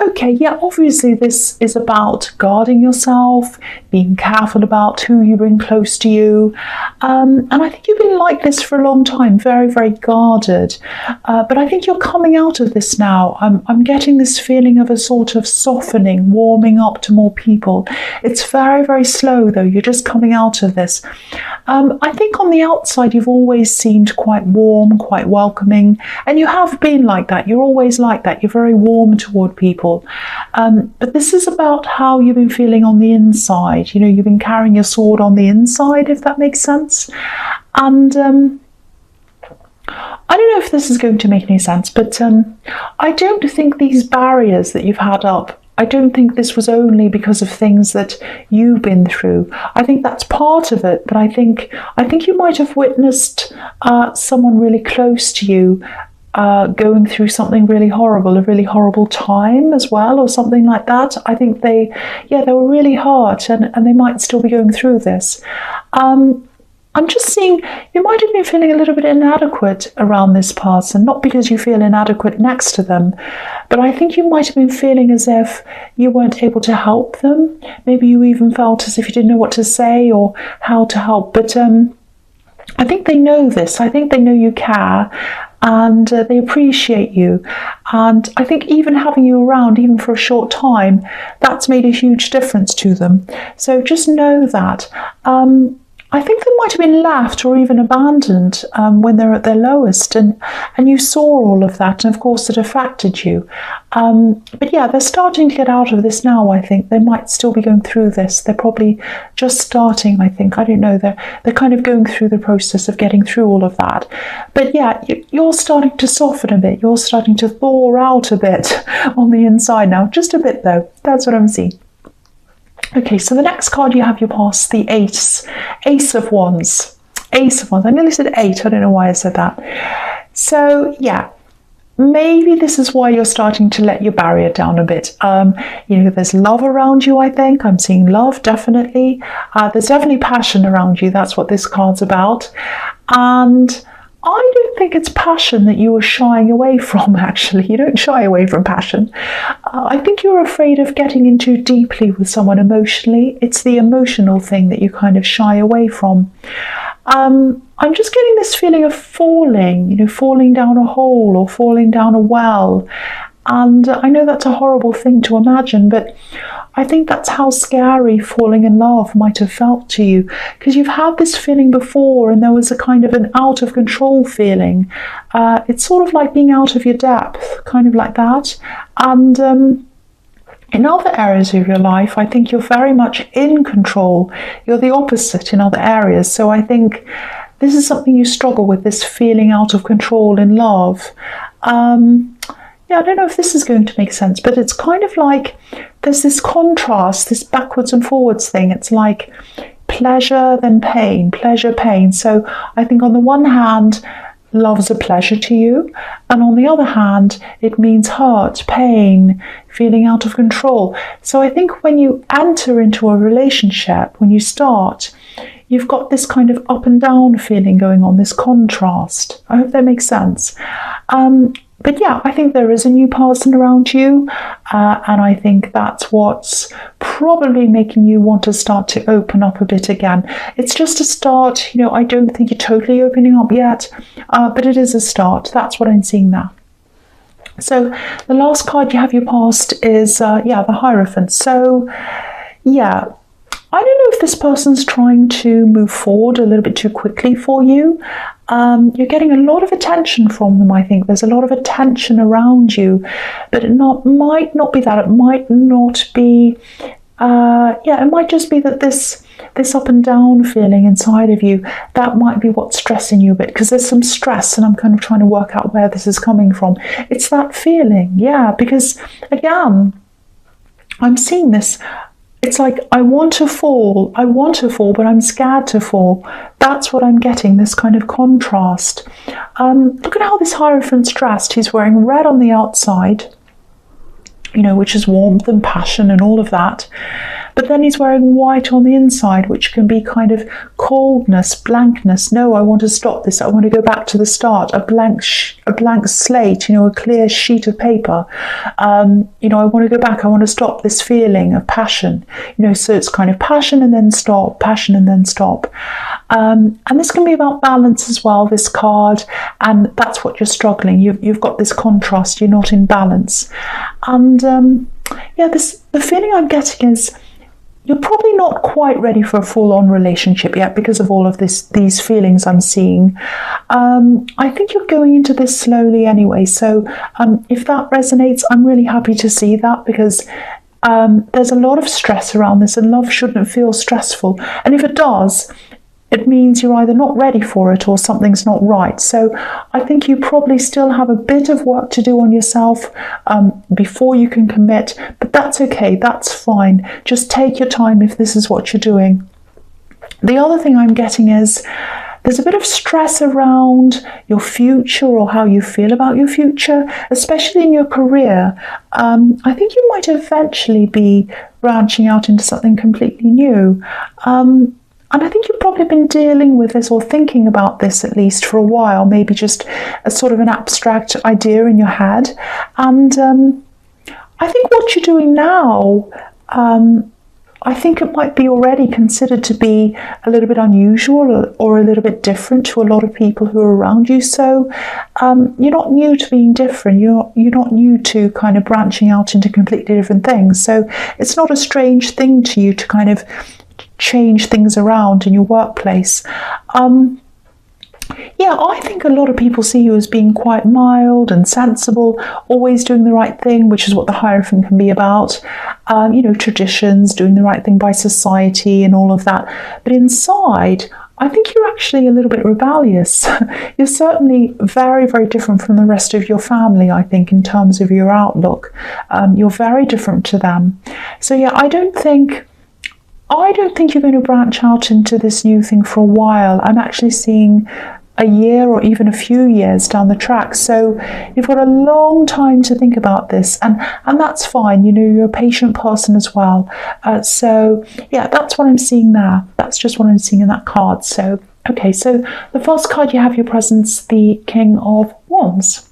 Okay, yeah, obviously this is about guarding yourself, being careful about who you bring close to you. And I think you've been like this for a long time, very, very guarded. But I think you're coming out of this now. I'm getting this feeling of a sort of softening, warming up to more people. It's very, very slow though. You're just coming out of this. I think on the outside you've always seemed quite warm, quite welcoming, and you have been like that. You're always like that. You're very warm toward people. But this is about how you've been feeling on the inside. You know, you've been carrying your sword on the inside, if that makes sense. And I don't know if this is going to make any sense, but I don't think these barriers that you've had up, I don't think this was only because of things that you've been through. I think that's part of it, but I think you might have witnessed someone really close to you going through something really horrible, a really horrible time as well, or something like that. I think they were really hurt, and they might still be going through this. I'm just seeing you might have been feeling a little bit inadequate around this person, not because you feel inadequate next to them, but I think you might have been feeling as if you weren't able to help them. Maybe you even felt as if you didn't know what to say or how to help. But I think they know this. I think they know you care, and they appreciate you. And I think even having you around, even for a short time, that's made a huge difference to them. So just know that. I think they might have been left or even abandoned when they're at their lowest, and you saw all of that, and of course it affected you. But yeah, they're starting to get out of this now. I think they might still be going through this. They're probably just starting, I think. I don't know. They're kind of going through the process of getting through all of that. But yeah, you're starting to soften a bit. You're starting to thaw out a bit on the inside now. Just a bit though. That's what I'm seeing. Okay, so the next card you have, you pass the Ace of Wands. Ace of Wands. I nearly said 8. I don't know why I said that. So yeah, maybe this is why you're starting to let your barrier down a bit. You know, there's love around you, I think. I'm seeing love, definitely. There's definitely passion around you. That's what this card's about. And I don't think it's passion that you are shying away from, actually. You don't shy away from passion. I think you're afraid of getting in too deeply with someone emotionally. It's the emotional thing that you kind of shy away from. I'm just getting this feeling of falling, you know, falling down a hole or falling down a well. And I know that's a horrible thing to imagine, but I think that's how scary falling in love might have felt to you, because you've had this feeling before, and there was a kind of an out of control feeling. It's sort of like being out of your depth, kind of like that. And in other areas of your life, I think you're very much in control. You're the opposite in other areas. So I think this is something you struggle with, this feeling out of control in love. Yeah, I don't know if this is going to make sense, but it's kind of like there's this contrast, this backwards and forwards thing. It's like pleasure, then pain, pleasure, pain. So I think on the one hand, love's a pleasure to you, and on the other hand, it means hurt, pain, feeling out of control. So I think when you enter into a relationship, when you start, you've got this kind of up and down feeling going on, this contrast. I hope that makes sense. But yeah, I think there is a new person around you, and I think that's what's probably making you want to start to open up a bit again. It's just a start, you know. I don't think you're totally opening up yet, but it is a start. That's what I'm seeing now. So the last card you have your past is, the Hierophant. So yeah, I don't know if this person's trying to move forward a little bit too quickly for you. You're getting a lot of attention from them, I think. There's a lot of attention around you, but it might not be that. It might not be, it might just be that this up and down feeling inside of you, that might be what's stressing you a bit, because there's some stress, and I'm kind of trying to work out where this is coming from. It's that feeling, yeah, because again, I'm seeing this. It's like, I want to fall, but I'm scared to fall. That's what I'm getting, this kind of contrast. Look at how this Hierophant's dressed. He's wearing red on the outside, you know, which is warmth and passion and all of that. but then he's wearing white on the inside, which can be kind of coldness, blankness. No, I want to stop this. I want to go back to the start. A blank slate, a clear sheet of paper. I want to go back. I want to stop this feeling of passion. So it's kind of passion and then stop, passion and then stop. And this can be about balance as well, this card, and that's what you're struggling. You've got this contrast, you're not in balance. And the feeling I'm getting is you're probably not quite ready for a full-on relationship yet because of all of these feelings I'm seeing. I think you're going into this slowly anyway, so if that resonates, I'm really happy to see that, because there's a lot of stress around this, and love shouldn't feel stressful. And if it does, it means you're either not ready for it or something's not right. So I think you probably still have a bit of work to do on yourself before you can commit, but that's okay, that's fine. Just take your time if this is what you're doing. The other thing I'm getting is there's a bit of stress around your future or how you feel about your future, especially in your career. I think you might eventually be branching out into something completely new. And I think you've probably been dealing with this, or thinking about this at least, for a while, maybe just a sort of an abstract idea in your head. And I think what you're doing now, I think it might be already considered to be a little bit unusual or a little bit different to a lot of people who are around you. So you're not new to being different. You're not new to kind of branching out into completely different things. So it's not a strange thing to you to kind of change things around in your workplace. I think a lot of people see you as being quite mild and sensible, always doing the right thing, which is what the Hierophant can be about. Traditions, doing the right thing by society and all of that. But inside, I think you're actually a little bit rebellious. You're certainly very, very different from the rest of your family, I think, in terms of your outlook. You're very different to them. So I don't think you're going to branch out into this new thing for a while. I'm actually seeing a year or even a few years down the track. So you've got a long time to think about this, and that's fine. You're a patient person as well. So that's what I'm seeing there. That's just what I'm seeing in that card. So, okay, so the first card you have your presence, the King of Wands.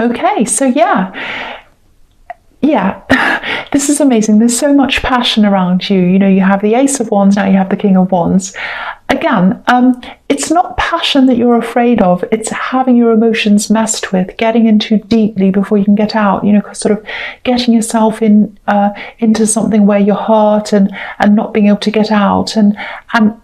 Okay, so this is amazing. There's so much passion around you. You have the Ace of Wands, now you have the King of Wands. Again, it's not passion that you're afraid of. It's having your emotions messed with, getting in too deeply before you can get out, sort of getting yourself into something where you're hurt and not being able to get out. And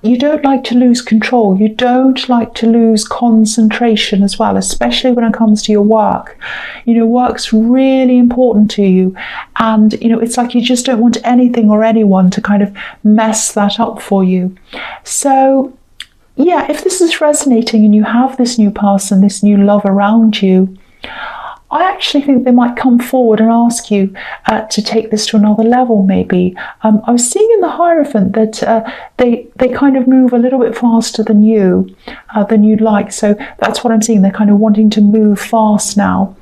you don't like to lose control. You don't like to lose concentration as well, especially when it comes to your work. Work's really important to you. And, it's like you just don't want anything or anyone to kind of mess that up for you. So, if this is resonating and you have this new person, this new love around you, I actually think they might come forward and ask you to take this to another level, maybe. I was seeing in the Hierophant that they kind of move a little bit faster than you'd like. So that's what I'm seeing. They're kind of wanting to move fast now.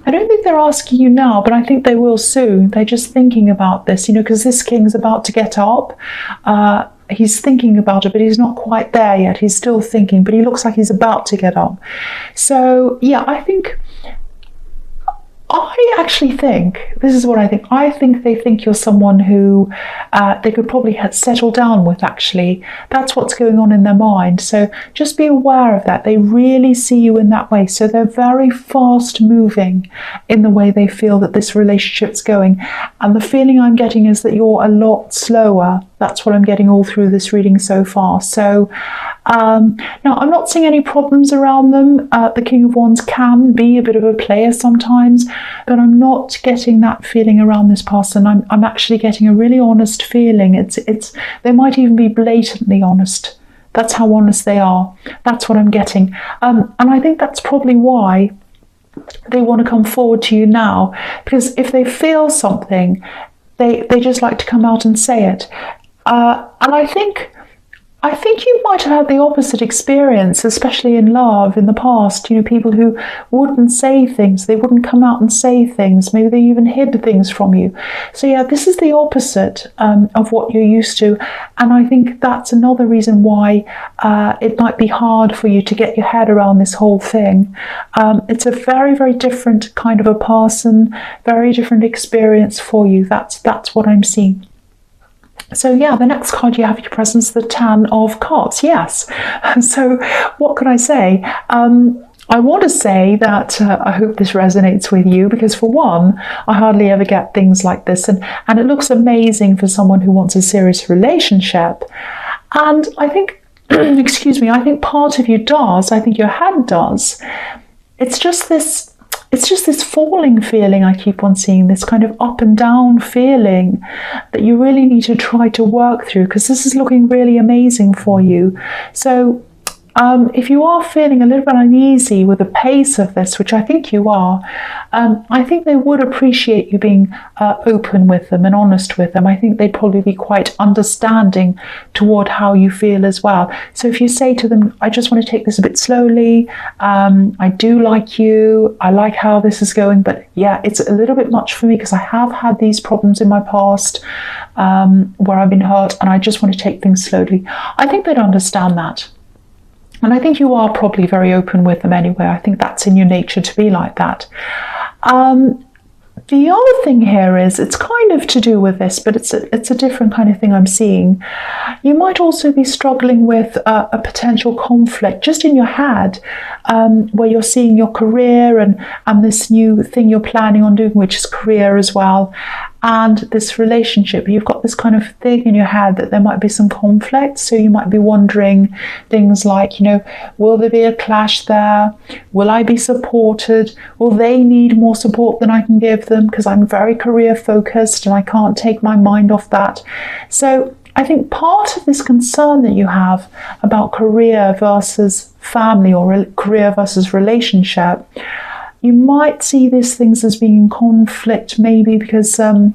I don't think they're asking you now, but I think they will soon. They're just thinking about this, because this king's about to get up. He's thinking about it, but he's not quite there yet. He's still thinking, but he looks like he's about to get up. So, I actually think, this is what I think. I think they think you're someone who they could probably settle down with, actually. That's what's going on in their mind. So just be aware of that. They really see you in that way. So they're very fast moving in the way they feel that this relationship's going. And the feeling I'm getting is that you're a lot slower. That's what I'm getting all through this reading so far. So now, I'm not seeing any problems around them. The King of Wands can be a bit of a player sometimes, but I'm not getting that feeling around this person. I'm actually getting a really honest feeling. They might even be blatantly honest. That's how honest they are. That's what I'm getting. And I think that's probably why they want to come forward to you now, because if they feel something, they just like to come out and say it. And I think I think you might have had the opposite experience, especially in love in the past. People who wouldn't say things, they wouldn't come out and say things. Maybe they even hid things from you. So yeah, this is the opposite of what you're used to. And I think that's another reason why it might be hard for you to get your head around this whole thing. It's a very, very different kind of a person, very different experience for you. That's what I'm seeing. So yeah, the next card you have in your presence, the Ten of Cups. Yes. So what can I say? I want to say that I hope this resonates with you, because for one, I hardly ever get things like this, and it looks amazing for someone who wants a serious relationship. And I think, excuse me, I think part of you does. I think your head does. It's just this falling feeling I keep on seeing, this kind of up and down feeling that you really need to try to work through, because this is looking really amazing for you. So if you are feeling a little bit uneasy with the pace of this, which I think you are, I think they would appreciate you being open with them and honest with them. I think they'd probably be quite understanding toward how you feel as well. So if you say to them, I just want to take this a bit slowly, I do like you, I like how this is going, but yeah, it's a little bit much for me because I have had these problems in my past where I've been hurt, and I just want to take things slowly. I think they'd understand that. And I think you are probably very open with them anyway. I think that's in your nature to be like that. The other thing here is, it's kind of to do with this, but it's a different kind of thing I'm seeing. You might also be struggling with a potential conflict just in your head, where you're seeing your career and this new thing you're planning on doing, which is career as well, and this relationship. You've got this kind of thing in your head that there might be some conflict. So you might be wondering things like, will there be a clash there? Will I be supported? Will they need more support than I can give them? Because I'm very career focused and I can't take my mind off that. So I think part of this concern that you have about career versus family, or career versus relationship, you might see these things as being in conflict, maybe because it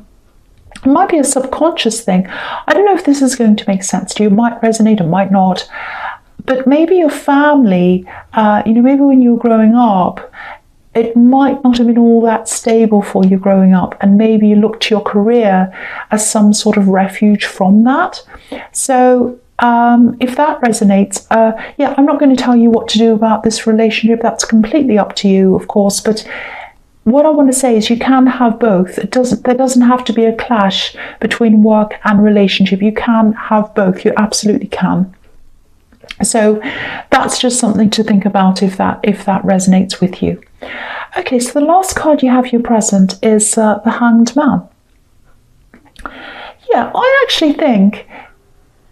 might be a subconscious thing. I don't know if this is going to make sense to you. It might resonate, it might not. But maybe your family, maybe when you were growing up, it might not have been all that stable for you growing up, and maybe you look to your career as some sort of refuge from that. So if that resonates, I'm not going to tell you what to do about this relationship. That's completely up to you, of course. But what I want to say is you can have both. There doesn't have to be a clash between work and relationship. You can have both. You absolutely can. So that's just something to think about if that resonates with you. Okay, so the last card you have here present is the Hanged Man. Yeah, I actually think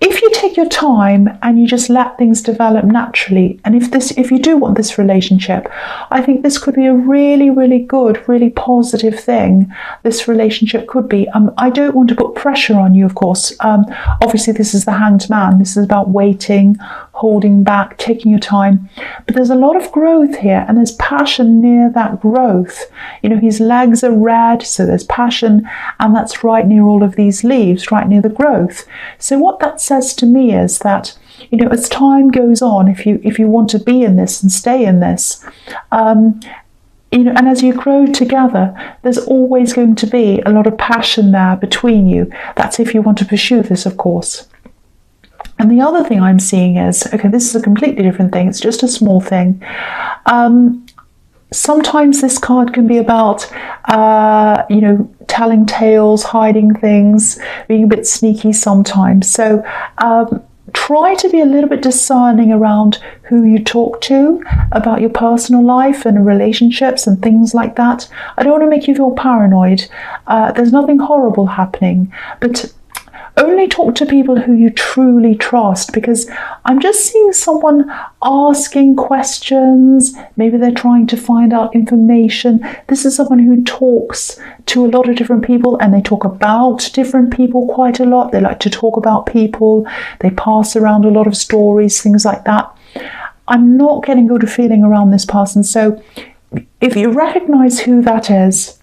if you take your time and you just let things develop naturally, and if you do want this relationship, I think this could be a really, really good, really positive thing. This relationship could be. I don't want to put pressure on you, of course. Obviously, this is the Hanged Man. This is about waiting, holding back, taking your time. But there's a lot of growth here, and there's passion near that growth. His legs are red, so there's passion, and that's right near all of these leaves, right near the growth. So what that says to me is that, as time goes on, if you want to be in this and stay in this, and as you grow together, there's always going to be a lot of passion there between you. That's if you want to pursue this, of course. And the other thing I'm seeing is, okay, this is a completely different thing. It's just a small thing. Sometimes this card can be about, telling tales, hiding things, being a bit sneaky sometimes. So try to be a little bit discerning around who you talk to about your personal life and relationships and things like that. I don't want to make you feel paranoid. There's nothing horrible happening, but only talk to people who you truly trust, because I'm just seeing someone asking questions. Maybe they're trying to find out information. This is someone who talks to a lot of different people, and they talk about different people quite a lot. They like to talk about people. They pass around a lot of stories, things like that. I'm not getting a good feeling around this person. So if you recognize who that is,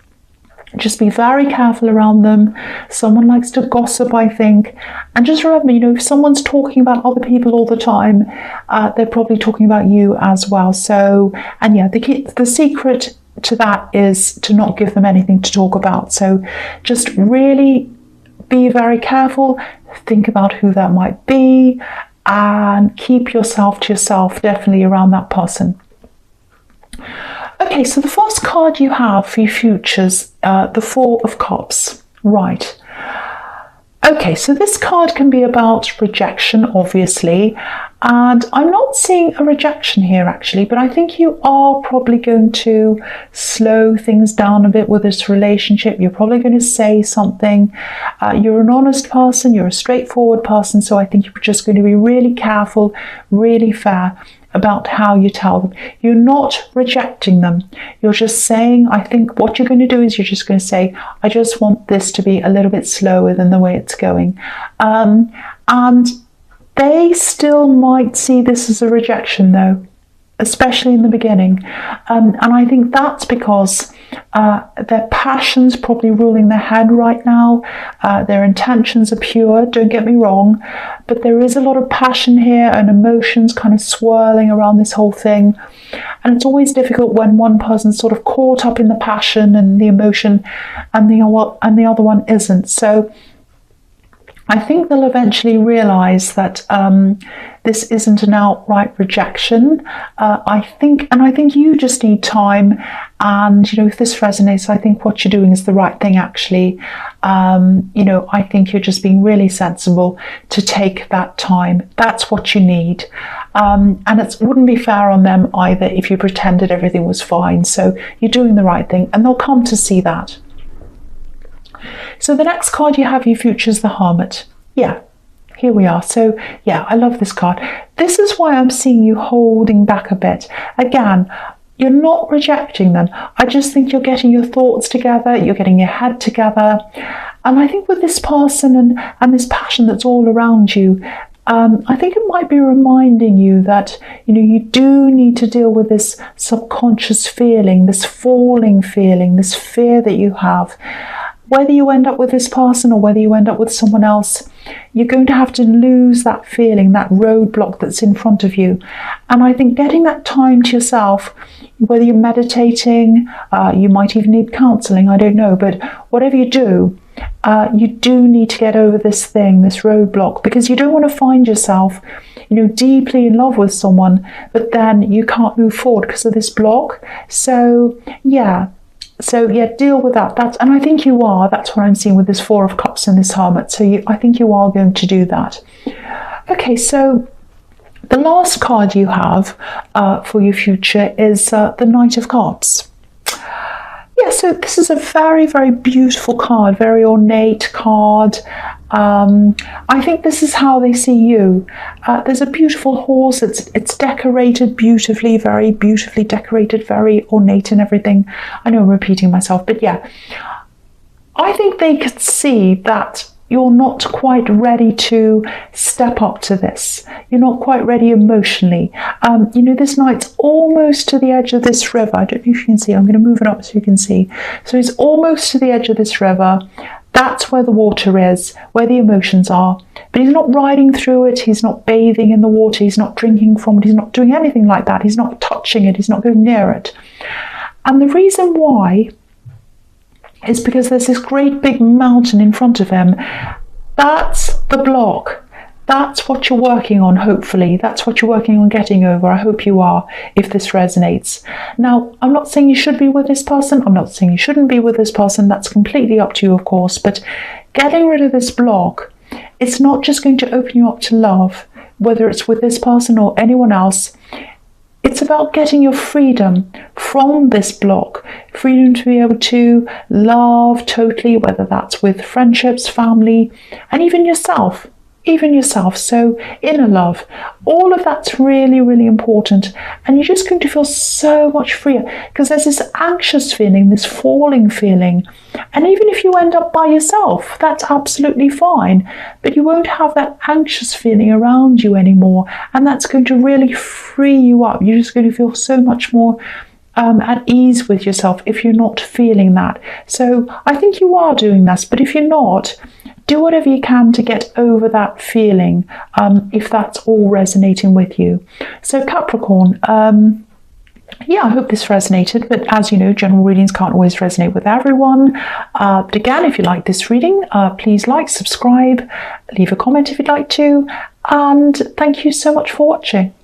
Just be very careful around them. Someone likes to gossip, I think. And just remember, if someone's talking about other people all the time, they're probably talking about you as well. So, and yeah, the secret to that is to not give them anything to talk about. So just really be very careful. Think about who that might be and keep yourself to yourself, definitely around that person. Okay, so the first card you have for your futures, the Four of Cups. Right. Okay, so this card can be about rejection, obviously, and I'm not seeing a rejection here actually, but I think you are probably going to slow things down a bit with this relationship. You're probably going to say something. You're an honest person, you're a straightforward person, so I think you're just going to be really careful, really fair about how you tell them. You're not rejecting them. You're just saying, I think what you're going to do is you're just going to say, I just want this to be a little bit slower than the way it's going. And they still might see this as a rejection though, especially in the beginning. And I think that's because their passion's probably ruling their head right now. Their intentions are pure, don't get me wrong, but there is a lot of passion here and emotions kind of swirling around this whole thing. And it's always difficult when one person's sort of caught up in the passion and the emotion and the other one isn't. So I think they'll eventually realise that this isn't an outright rejection. I think you just need time. And if this resonates, I think what you're doing is the right thing. Actually, I think you're just being really sensible to take that time. That's what you need. And it wouldn't be fair on them either if you pretended everything was fine. So you're doing the right thing, and they'll come to see that. So the next card you have, your future, is the Hermit. Yeah, here we are. So yeah, I love this card. This is why I'm seeing you holding back a bit. Again, you're not rejecting them. I just think you're getting your thoughts together, you're getting your head together. And I think with this person and this passion that's all around you, I think it might be reminding you that, you do need to deal with this subconscious feeling, this falling feeling, this fear that you have. Whether you end up with this person or whether you end up with someone else, you're going to have to lose that feeling, that roadblock that's in front of you. And I think getting that time to yourself, whether you're meditating, you might even need counselling, I don't know, but whatever you do need to get over this thing, this roadblock, because you don't want to find yourself, deeply in love with someone, but then you can't move forward because of this block. So yeah, deal with that. And I think you are. That's what I'm seeing with this Four of Cups and this Hermit. So I think you are going to do that. Okay, so the last card you have for your future is the Knight of Cups. Yeah, so this is a very, very beautiful card, very ornate card. I think this is how they see you. There's a beautiful horse. It's decorated beautifully, very beautifully decorated, very ornate and everything. I know I'm repeating myself, but yeah. I think they could see that you're not quite ready to step up to this. You're not quite ready emotionally. This knight's almost to the edge of this river. I don't know if you can see. I'm going to move it up so you can see. So he's almost to the edge of this river. That's where the water is, where the emotions are. But he's not riding through it. He's not bathing in the water. He's not drinking from it. He's not doing anything like that. He's not touching it. He's not going near it. And the reason why is because there's this great big mountain in front of him. That's the block. That's what you're working on, hopefully. That's what you're working on getting over. I hope you are, if this resonates. Now, I'm not saying you should be with this person. I'm not saying you shouldn't be with this person. That's completely up to you, of course. But getting rid of this block, it's not just going to open you up to love, whether it's with this person or anyone else. It's about getting your freedom from this block, freedom to be able to love totally, whether that's with friendships, family, and even yourself. So inner love, all of that's really, really important. And you're just going to feel so much freer because there's this anxious feeling, this falling feeling. And even if you end up by yourself, that's absolutely fine. But you won't have that anxious feeling around you anymore. And that's going to really free you up. You're just going to feel so much more at ease with yourself if you're not feeling that. So I think you are doing this, but if you're not, do whatever you can to get over that feeling, if that's all resonating with you. So Capricorn, yeah, I hope this resonated, but as you know, general readings can't always resonate with everyone. But again, if you like this reading, please like, subscribe, leave a comment if you'd like to, and thank you so much for watching.